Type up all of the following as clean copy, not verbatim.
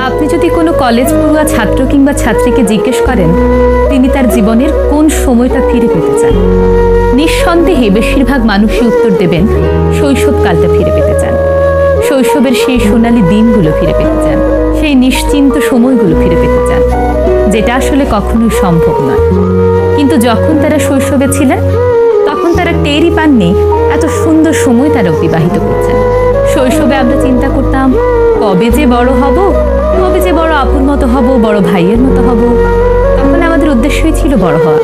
আপনি যদি কোনো কলেজ পড়ুয়া ছাত্র কিংবা ছাত্রীকে জিজ্ঞেস করেন তিনি তার জীবনের কোন সময়টা ফিরে পেতে চান, নিঃসন্দেহে বেশিরভাগ মানুষই উত্তর দেবেন শৈশবকালটা ফিরে পেতে চান। শৈশবের সেই সোনালী দিনগুলো ফিরে পেতে চান, সেই নিশ্চিন্ত সময়গুলো ফিরে পেতে চান, যেটা আসলে কখনোই সম্ভব নয়। কিন্তু যখন তারা শৈশবে ছিলেন তখন তারা টেরই পাননি এত সুন্দর সময় তারা অতিবাহিত করছেন। শৈশবে আমরা চিন্তা করতাম কবে যে বড় হব, কবে যে বড় আপুর মতো হব, বড় ভাইয়ের মতো হব। তখন আমাদের উদ্দেশ্যই ছিল বড় হওয়া,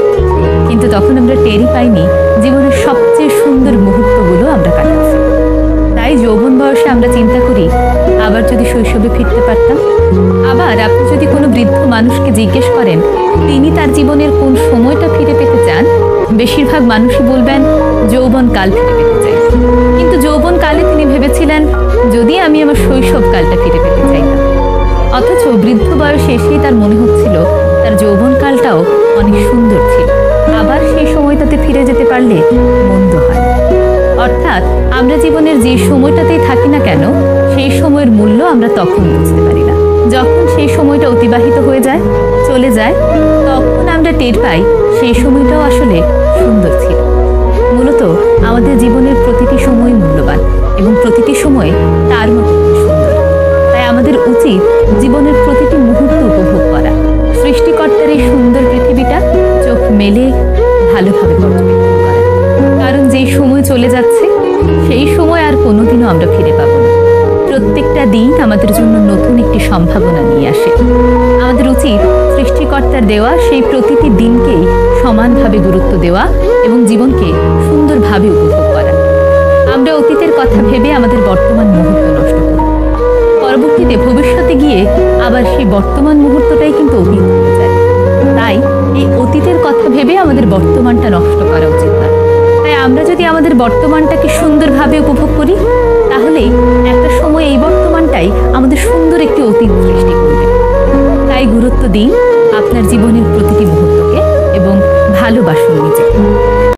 কিন্তু তখন আমরা টেরই পাইনি জীবনের সবচেয়ে সুন্দর মুহূর্তগুলো আমরা কাটাচ্ছি। তাই যৌবন বয়সে আমরা চিন্তা করি আবার যদি শৈশবে ফিরতে পারতাম। আবার আপনি যদি কোনো বৃদ্ধ মানুষকে জিজ্ঞেস করেন তিনি তার জীবনের কোন সময়টা ফিরে পেতে চান, বেশিরভাগ মানুষই বলবেন যৌবনকাল ফিরে পেতে চাই। কিন্তু যৌবনকালে তিনি ভেবেছিলেন যদি আমি আমার শৈশবকালটা ফিরে পেতে চাইতাম। অথচ বৃদ্ধ বয়সে এসেই তার মনে হচ্ছিল তার যৌবনকালটাও অনেক সুন্দর ছিল, আবার সেই সময়টাতে ফিরে যেতে পারলে মন্দ হয়। অর্থাৎ আমরা জীবনের যে সময়টাতেই থাকি না কেন সেই সময়ের মূল্য আমরা তখন বুঝতে পারি না। যখন সেই সময়টা অতিবাহিত হয়ে যায়, চলে যায়, তখন আমরা টের পাই সেই সময়টাও আসলে সুন্দর ছিল। মূলত আমাদের জীবনের প্রতিটি সময় মূল্যবান এবং প্রতিটি সময় তার মতো সুন্দর। তাই আমাদের উচিত জীবনের প্রতিটি মুহূর্ত উপভোগ করা, সৃষ্টিকর্তার এই সুন্দর পৃথিবীটা চোখ মেলে ভালোভাবে পর্যবেক্ষণ করা। কারণ যেই সময় চলে যাচ্ছে সেই সময় আর কোনোদিনও আমরা ফিরে পাবো না। প্রত্যেকটা দিন আমাদের জন্য নতুন একটি সম্ভাবনা নিয়ে আসে। আমাদের উচিত সৃষ্টিকর্তার দেওয়া সেই প্রতিটি দিনকেই সমানভাবে গুরুত্ব দেওয়া এবং জীবনকে সুন্দরভাবে উপভোগ করা। আমরা অতীতের কথা ভেবে আমাদের বর্তমান মুহূর্ত নষ্ট করি, পরবর্তীতে ভবিষ্যতে গিয়ে আবার সেই বর্তমান মুহূর্তটাই কিন্তু অতীত হয়ে যায়। তাই এই অতীতের কথা ভেবে আমাদের বর্তমানটা নষ্ট করা উচিত না। তাই আমরা যদি আমাদের বর্তমানটাকে সুন্দরভাবে উপভোগ করি তাহলে একটা সময় এই বর্তমানটাই আমাদের সুন্দর একটি অতীত সৃষ্টি করবে। তাই গুরুত্ব দিন আপনার জীবনের প্রতিটি মুহূর্তকে এবং ভালোবাসুন নিজেকে।